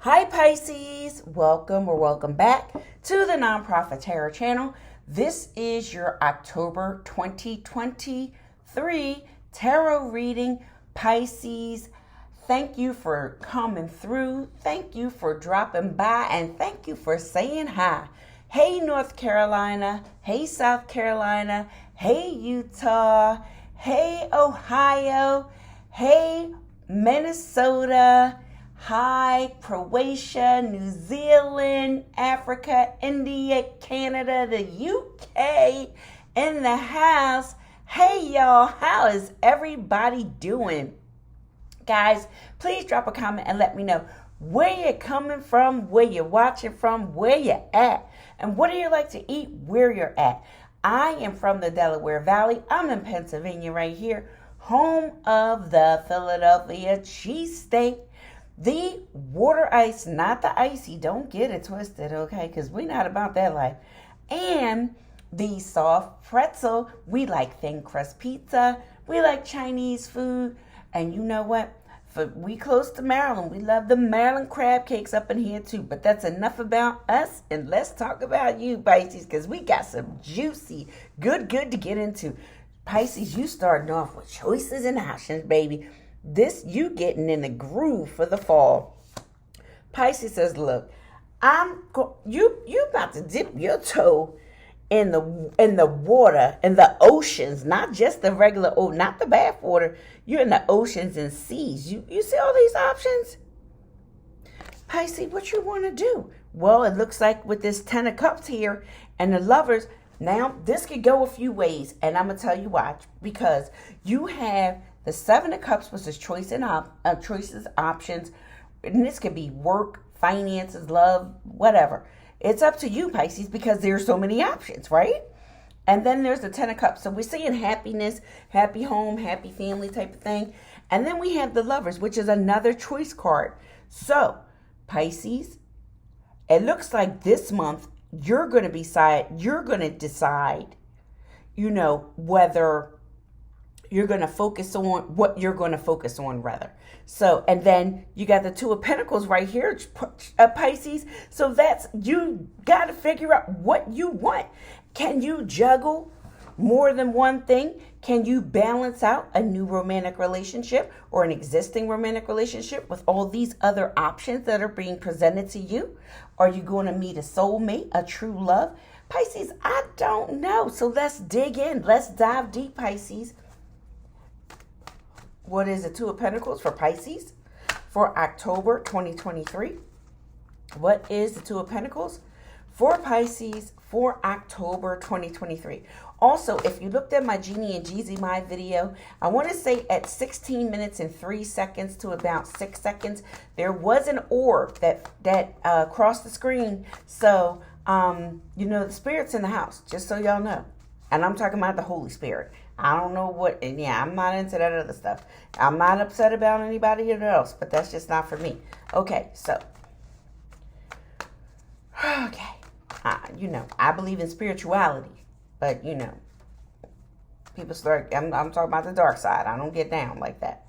Hi Pisces, welcome or welcome back to the Nonprofit Tarot channel. This is your October 2023 tarot reading. Pisces, thank you for coming through. Thank you for dropping by and thank you for saying hi. Hey North Carolina, hey South Carolina, hey Utah, hey Ohio, hey Minnesota, hi, Croatia, New Zealand, Africa, India, Canada, the UK, in the house. Hey, y'all, how is everybody doing? Guys, please drop a comment and let me know where you're coming from, where you're watching from, where you're at, and what do you like to eat where you're at. I am from the Delaware Valley. I'm in Pennsylvania right here, home of the Philadelphia cheesesteak. The water ice, not the icy, don't get it twisted, okay? Because we're not about that life. And the soft pretzel, we like thin crust pizza, we like Chinese food, and you know what? We close to Maryland. We love the Maryland crab cakes up in here too. But that's enough about us, and let's talk about you, Pisces, because we got some juicy, good to get into. Pisces, you starting off with choices and options, baby. This you getting in the groove for the fall. Pisces says, "Look, you about to dip your toe in the water, in the oceans, not just the regular, not the bath water. You're in the oceans and seas. You see all these options, Pisces. What you want to do? Well, it looks like with this Ten of Cups here and the Lovers. Now this could go a few ways, and I'm gonna tell you why. Because you have the Seven of Cups, which is choices, options, and this could be work, finances, love, whatever. It's up to you, Pisces, because there's so many options, right? And then there's the Ten of Cups. So we're seeing happiness, happy home, happy family type of thing. And then we have the Lovers, which is another choice card. So, Pisces, it looks like this month you're going to decide, whether you're going to focus on what you're going to focus on, rather. So, and then you got the Two of Pentacles right here, Pisces. So you got to figure out what you want. Can you juggle more than one thing? Can you balance out a new romantic relationship or an existing romantic relationship with all these other options that are being presented to you? Are you going to meet a soulmate, a true love? Pisces, I don't know. So let's dig in. Let's dive deep, Pisces. What is the Two of Pentacles for Pisces for October 2023? What is the Two of Pentacles for Pisces for October 2023? Also, if you looked at my Genie and Jeezy My video, I want to say at 16 minutes and 3 seconds to about 6 seconds, there was an orb that crossed the screen. So, the spirit's in the house, just so y'all know. And I'm talking about the Holy Spirit. I don't know what, and yeah, I'm not into that other stuff. I'm not upset about anybody else, but that's just not for me. Okay, so, I believe in spirituality, but, people start, I'm talking about the dark side. I don't get down like that.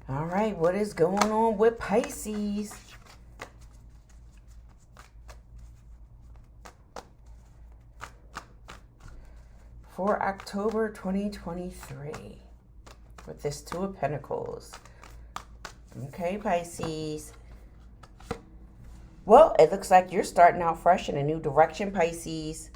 All right, what is going on with Pisces? For October 2023, with this Two of Pentacles. Okay, Pisces. Well, it looks like you're starting out fresh in a new direction, Pisces.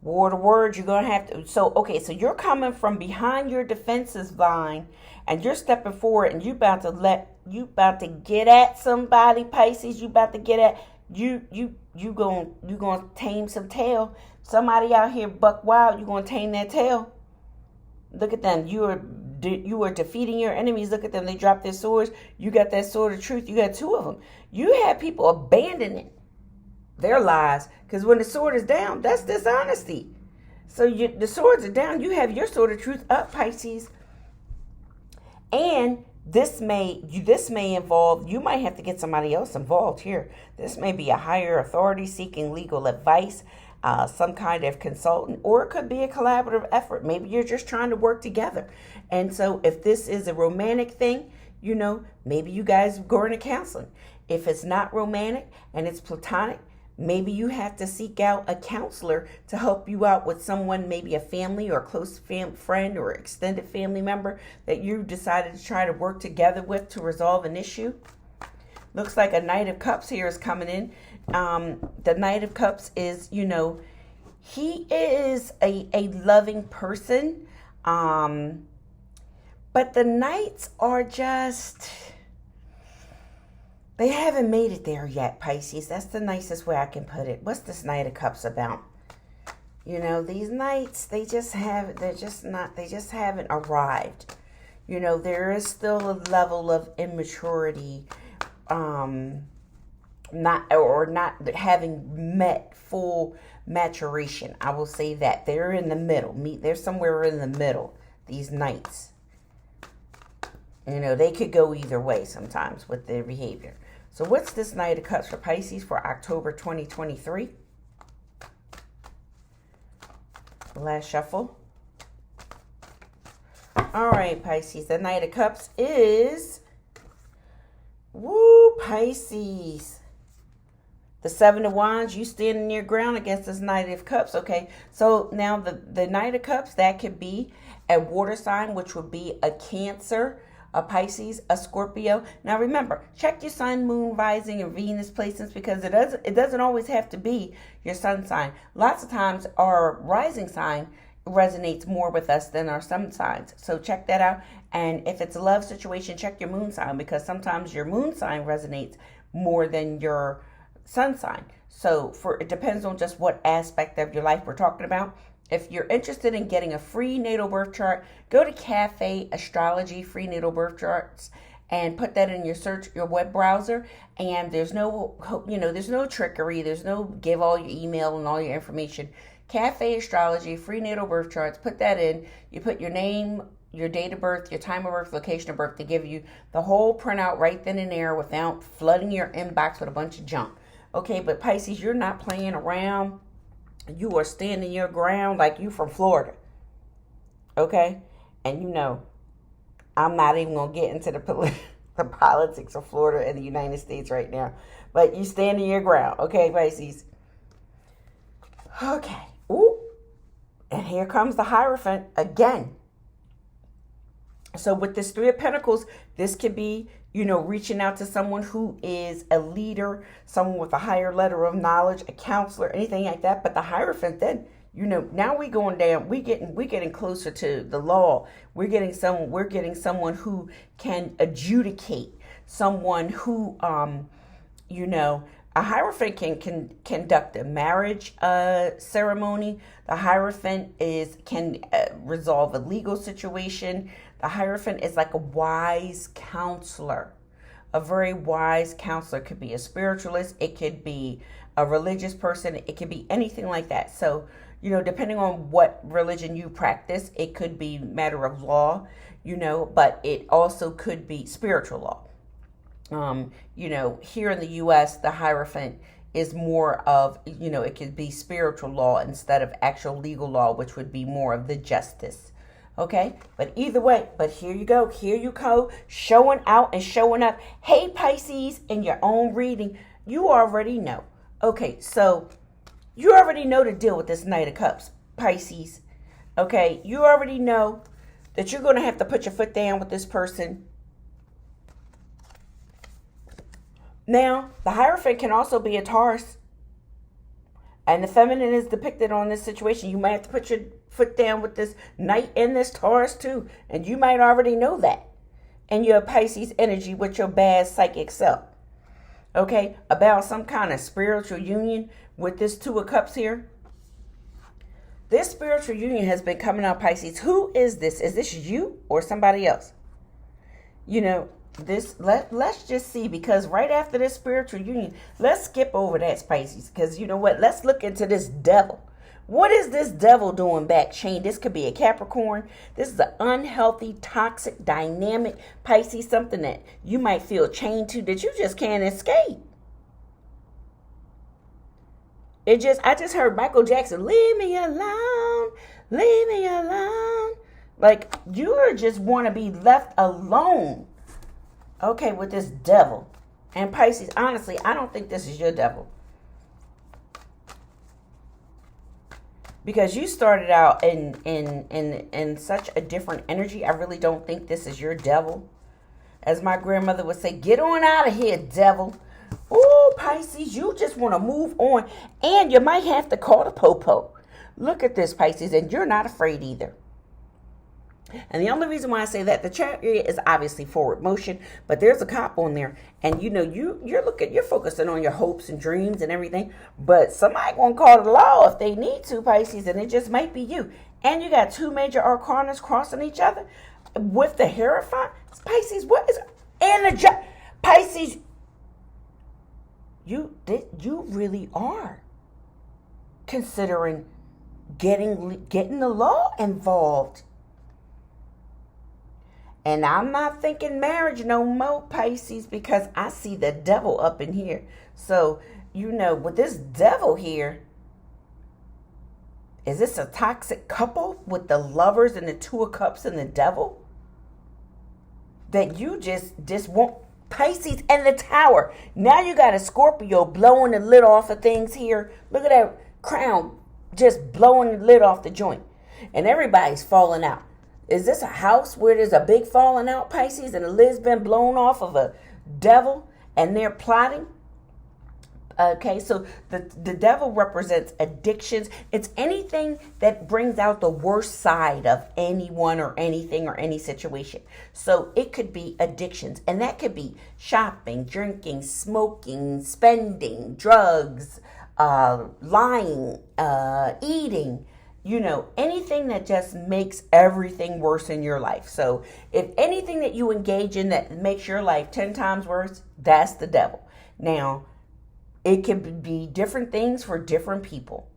War to word, you're going to have to... So you're coming from behind your defenses line, and you're stepping forward, and you about to get at somebody, Pisces. You about to get at... You gonna tame some tail. Somebody out here buck wild, you gonna tame that tail. Look at them. You are defeating your enemies. Look at them. They dropped their swords. You got that sword of truth. You got two of them. You have people abandoning their lies, because when the sword is down, that's dishonesty. So the swords are down. You have your sword of truth up, Pisces. And this may involve, you might have to get somebody else involved here. This may be a higher authority seeking legal advice. some kind of consultant, or it could be a collaborative effort. Maybe you're just trying to work together. And so if this is a romantic thing, maybe you guys go into counseling. If it's not romantic and it's platonic, maybe you have to seek out a counselor to help you out with someone, maybe a family or a close friend or extended family member that you decided to try to work together with to resolve an issue. Looks like a Knight of Cups here is coming in. The Knight of Cups is, he is a loving person. But the Knights are just, they haven't made it there yet, Pisces. That's the nicest way I can put it. What's this Knight of Cups about? These Knights, they just haven't arrived. There is still a level of immaturity, not having met full maturation. I will say that. They're in the middle. They're somewhere in the middle, these Knights. They could go either way sometimes with their behavior. So what's this Knight of Cups for Pisces for October 2023? Last shuffle. All right, Pisces. The Knight of Cups is, Pisces. The Seven of Wands, you standing your ground against this Knight of Cups. Okay, so now the Knight of Cups, that could be a water sign, which would be a Cancer, a Pisces, a Scorpio. Now remember, check your sun, moon, rising, and Venus placements, because it doesn't always have to be your sun sign. Lots of times our rising sign resonates more with us than our sun signs. So check that out. And if it's a love situation, check your moon sign, because sometimes your moon sign resonates more than your sun sign. So it depends on just what aspect of your life we're talking about. If you're interested in getting a free natal birth chart, go to Cafe Astrology Free Natal Birth Charts and put that in your web browser. And there's no trickery. There's no give all your email and all your information. Cafe Astrology Free Natal Birth Charts. Put that in. You put your name, your date of birth, your time of birth, location of birth, to give you the whole printout right then and there without flooding your inbox with a bunch of junk. Okay, but Pisces, you're not playing around. You are standing your ground like you from Florida. Okay? And I'm not even going to get into the politics of Florida and the United States right now. But you standing your ground. Okay, Pisces? Okay. Ooh. And here comes the Hierophant again. So with this Three of Pentacles, this could be, reaching out to someone who is a leader, someone with a higher level of knowledge, a counselor, anything like that. But the Hierophant, then, now we going down, we getting closer to the law. We're getting someone who can adjudicate, someone who, a Hierophant can conduct a marriage ceremony. The Hierophant can resolve a legal situation. The Hierophant is like a wise counselor, a very wise counselor. It could be a spiritualist. It could be a religious person. It could be anything like that. So, depending on what religion you practice, it could be matter of law, but it also could be spiritual law. Here in the U.S., the Hierophant is more of, it could be spiritual law instead of actual legal law, which would be more of the justice. Okay, but either way, here you go, showing out and showing up. Hey, Pisces, in your own reading, you already know. Okay, so you already know to deal with this Knight of Cups, Pisces. Okay, you already know that you're going to have to put your foot down with this person. Now, the Hierophant can also be a Taurus. And the feminine is depicted on this situation. You might have to put your foot down with this Knight and this Taurus too. And you might already know that. And your Pisces energy with your bad psychic self. Okay? About some kind of spiritual union with this Two of Cups here. This spiritual union has been coming out, Pisces. Who is this? Is this you or somebody else? Let's just see, because right after this spiritual union, let's skip over that, Pisces, because you know what? Let's look into this devil. What is this devil doing back chain? This could be a Capricorn. This is an unhealthy, toxic, dynamic Pisces, something that you might feel chained to that you just can't escape. I just heard Michael Jackson, leave me alone, leave me alone. Like, you just want to be left alone. Okay, with this devil. And Pisces, honestly, I don't think this is your devil. Because you started out in such a different energy. I really don't think this is your devil. As my grandmother would say, get on out of here, devil. Oh, Pisces, you just want to move on. And you might have to call the popo. Look at this, Pisces, and you're not afraid either. And the only reason why I say that, the Chariot is obviously forward motion, but there's a cop on there, and you know you're focusing on your hopes and dreams and everything. But somebody gonna call the law if they need to, Pisces, and it just might be you. And you got two major arcanas crossing each other with the Hierophant. Pisces, what is Pisces? You really are considering getting the law involved. And I'm not thinking marriage no more, Pisces, because I see the devil up in here. So, you know, with this devil here, is this a toxic couple with the Lovers and the Two of Cups and the devil? That you just want, Pisces and the Tower. Now you got a Scorpio blowing the lid off of things here. Look at that crown just blowing the lid off the joint. And everybody's falling out. Is this a house where there's a big falling out, Pisces, and the lid's been blown off of a devil and they're plotting? Okay, so the devil represents addictions. It's anything that brings out the worst side of anyone or anything or any situation. So it could be addictions, and that could be shopping, drinking, smoking, spending, drugs, lying, eating. You know, anything that just makes everything worse in your life. So if anything that you engage in that makes your life 10 times worse, that's the devil. Now, it can be different things for different people.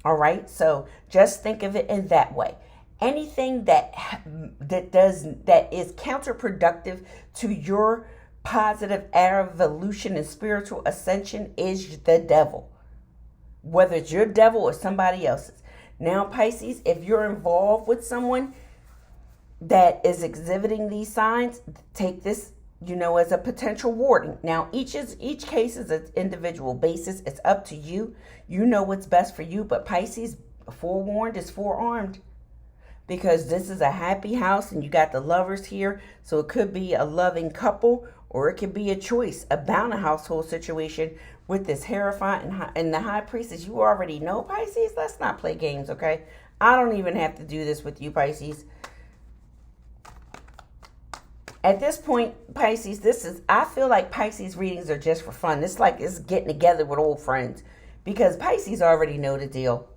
All right. So just think of it in that way. Anything that is counterproductive to your positive evolution and spiritual ascension is the devil. Whether it's your devil or somebody else's. Now, Pisces, if you're involved with someone that is exhibiting these signs, take this, you know, as a potential warning. Now, each case is an individual basis. It's up to you. You know what's best for you. But Pisces, forewarned is forearmed. Because this is a happy house and you got the Lovers here. So it could be a loving couple or it could be a choice about a household situation with this Hierophant and the High Priestess. You already know, Pisces. Let's not play games, okay? I don't even have to do this with you, Pisces. At this point, Pisces, I feel like Pisces readings are just for fun. It's getting together with old friends. Because Pisces already know the deal.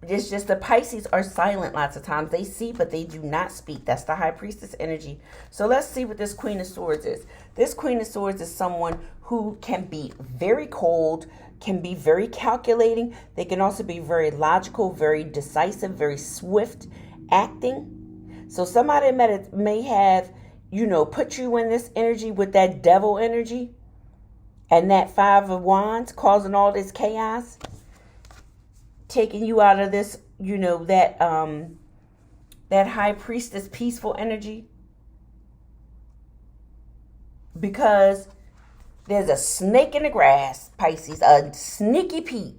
It's just the Pisces are silent lots of times. They see, but they do not speak. That's the High Priestess energy. So let's see what this Queen of Swords is. This Queen of Swords is someone who can be very cold, can be very calculating. They can also be very logical, very decisive, very swift acting. So somebody may have, you know, put you in this energy with that devil energy and that Five of Wands causing all this chaos. Taking you out of this, you know, that High Priestess peaceful energy. Because there's a snake in the grass, Pisces, a sneaky Pete.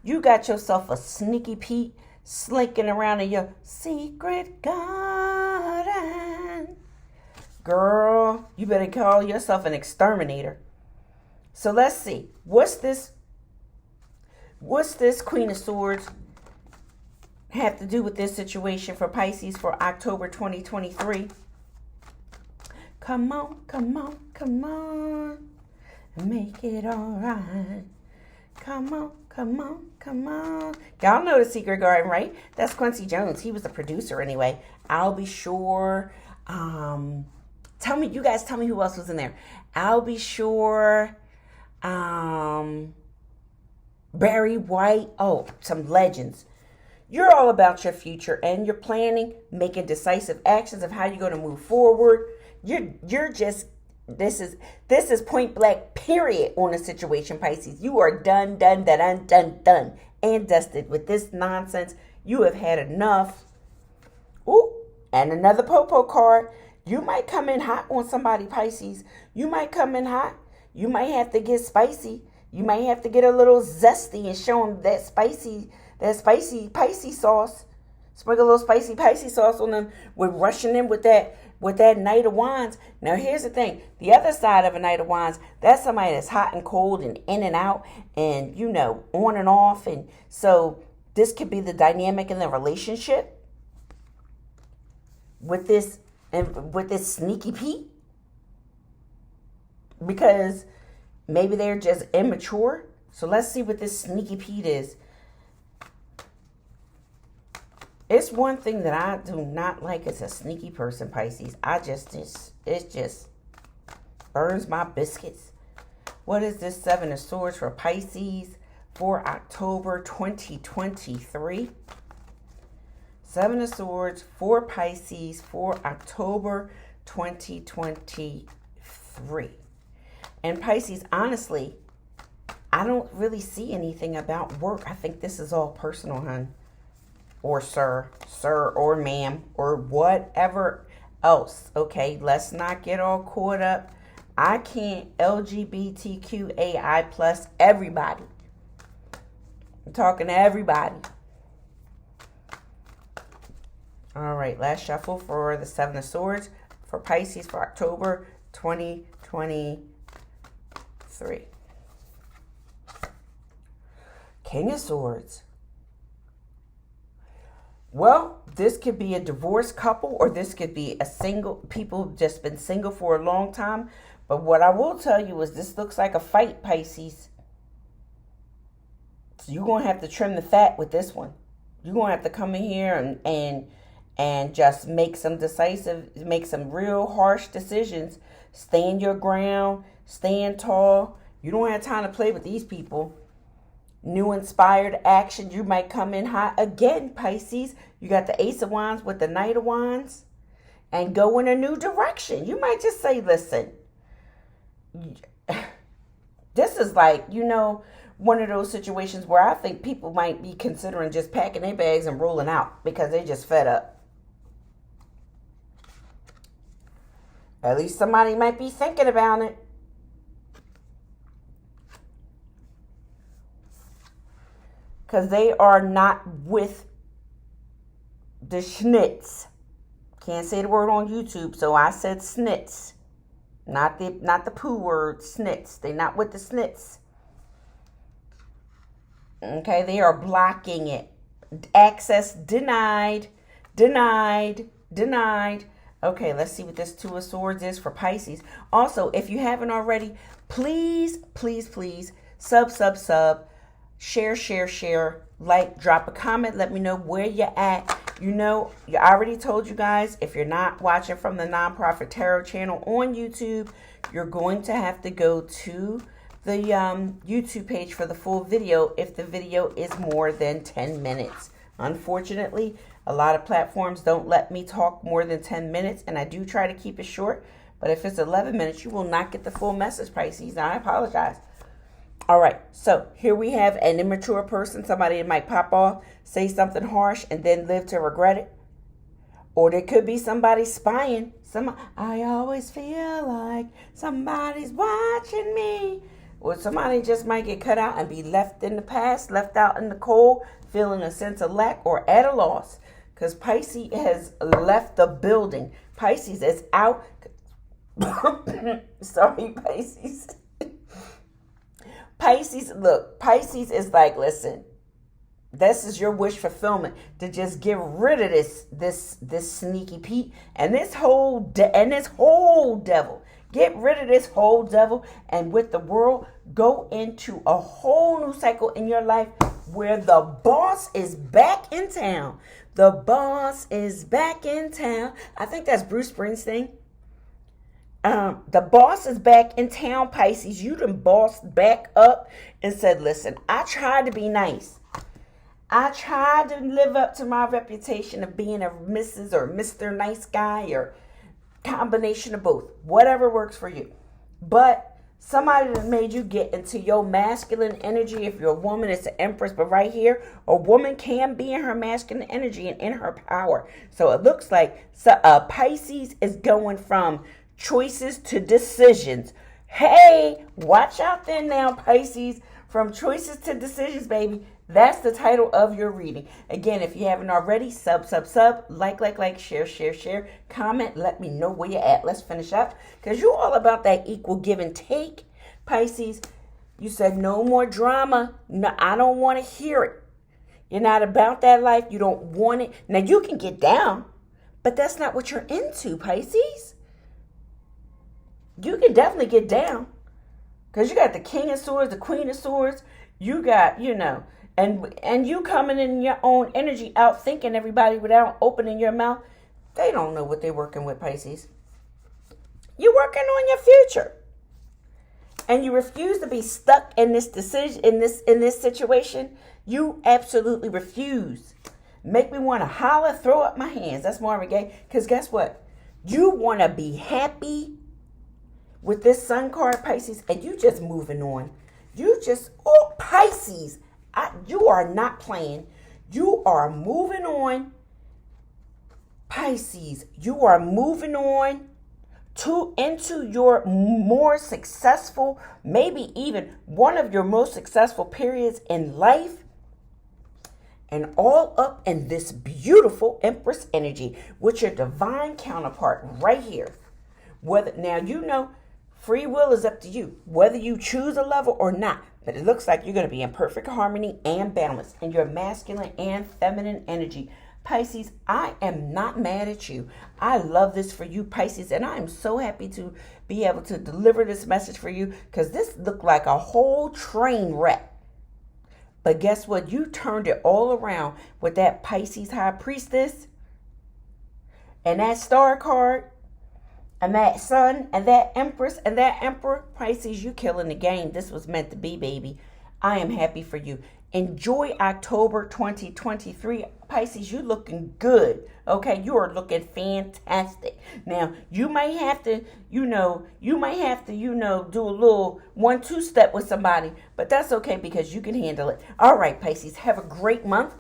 You got yourself a sneaky Pete slinking around in your secret garden. Girl, you better call yourself an exterminator. So let's see. What's this Queen of Swords have to do with this situation for Pisces for October 2023? Come on, come on, come on. Make it all right. Come on, come on, come on. Y'all know the Secret Garden, right? That's Quincy Jones. He was the producer anyway. I'll be sure. You guys tell me who else was in there. I'll be sure. Barry White. Oh, some legends. You're all about your future and you're planning, making decisive actions of how you're going to move forward. You're just This is point blank period on the situation, Pisces. You are done, and dusted with this nonsense. You have had enough. Ooh, and another Popo card. You might come in hot on somebody, Pisces. You might come in hot. You might have to get spicy. You might have to get a little zesty and show them that spicy Pisces sauce. Sprinkle a little spicy Pisces sauce on them. We're rushing in with that Knight of Wands. Now here's the thing. The other side of a Knight of Wands, that's somebody that's hot and cold and in and out and, on and off. And so this could be the dynamic in the relationship with this sneaky Pete. Because maybe they're just immature. So let's see what this sneaky Pete is. It's one thing that I do not like as a sneaky person, Pisces. It just burns my biscuits. What is this 7 of Swords for Pisces for October 2023? 7 of Swords for Pisces for October 2023. And Pisces, honestly, I don't really see anything about work. I think this is all personal, hon. Or sir, or ma'am, or whatever else. Okay, let's not get all caught up. I can't LGBTQAI plus everybody. I'm talking to everybody. All right, last shuffle for the 7 of Swords for Pisces for October 2023. King of Swords. Well, this could be a divorced couple, or this could be a single, people just been single for a long time. But what I will tell you is this looks like a fight, Pisces. So you're going to have to trim the fat with this one. You're going to have to come in here and just make some real harsh decisions. Stand your ground, stand tall. You don't have time to play with these people. New inspired action. You might come in hot again, Pisces. You got the Ace of Wands with the Knight of Wands and go in a new direction. You might just say, listen, this is like, one of those situations where I think people might be considering just packing their bags and rolling out because they just fed up. At least somebody might be thinking about it. Because they are not with the schnitz. Can't say the word on YouTube, so I said snitz. Not the poo word, snitz. They're not with the snitz. Okay, they are blocking it. Access denied. Okay, let's see what this 2 of Swords is for Pisces. Also, if you haven't already, please, sub. Share, like, drop a comment. Let me know where you're at. I already told you guys, if you're not watching from the Nonprofit Tarot channel on YouTube, you're going to have to go to the YouTube page for the full video if the video is more than 10 minutes. Unfortunately, a lot of platforms don't let me talk more than 10 minutes, and I do try to keep it short. But if it's 11 minutes, you will not get the full message, Pisces. Now, I apologize. All right, so here we have an immature person, somebody that might pop off, say something harsh, and then live to regret it. Or there could be somebody spying. I always feel like somebody's watching me. Or somebody just might get cut out and be left in the past, left out in the cold, feeling a sense of lack or at a loss. Because Pisces has left the building. Pisces is out. Sorry, Pisces. Pisces is like, listen, this is your wish fulfillment to just get rid of this sneaky Pete and this whole devil. Get rid of this whole devil, and with the world, go into a whole new cycle in your life where the boss is back in town. The boss is back in town. I think that's Bruce Springsteen. The boss is back in town, Pisces. You done bossed back up and said, listen, I tried to be nice. I tried to live up to my reputation of being a Mrs. or Mr. Nice Guy or combination of both, whatever works for you. But somebody that made you get into your masculine energy. If you're a woman, it's an Empress. But right here, a woman can be in her masculine energy and in her power. So it looks like Pisces is going from choices to decisions. Hey, watch out there now, Pisces. From choices to decisions, baby. That's the title of your reading. Again, if you haven't already, sub, like, share, comment, let me know where you're at. Let's finish up, because you're all about that equal give and take. Pisces, you said no more drama. No, I don't want to hear it. You're not about that life. You don't want it. Now, you can get down, but that's not what you're into, Pisces. You can definitely get down, because you got the King of Swords, the Queen of Swords. You got, and you coming in your own energy, out thinking everybody without opening your mouth. They don't know what they're working with, Pisces. You're working on your future. And you refuse to be stuck in this decision, in this situation. You absolutely refuse. Make me want to holler, throw up my hands. That's Marvin Gaye. Because guess what? You want to be happy with this Sun card, Pisces, and you just moving on. Pisces, you are not playing. You are moving on. Pisces, you are moving on into your more successful, maybe even one of your most successful periods in life. And all up in this beautiful Empress energy with your divine counterpart right here. Now, free will is up to you, whether you choose a lover or not. But it looks like you're going to be in perfect harmony and balance in your masculine and feminine energy. Pisces, I am not mad at you. I love this for you, Pisces, and I am so happy to be able to deliver this message for you, because this looked like a whole train wreck. But guess what? You turned it all around with that Pisces High Priestess and that Star card. And that Sun, and that Empress, and that Emperor. Pisces, you killing the game. This was meant to be, baby. I am happy for you. Enjoy October 2023. Pisces, you looking good. Okay, you are looking fantastic. Now, you might have to, do a little 1-2 step with somebody. But that's okay, because you can handle it. All right, Pisces, have a great month.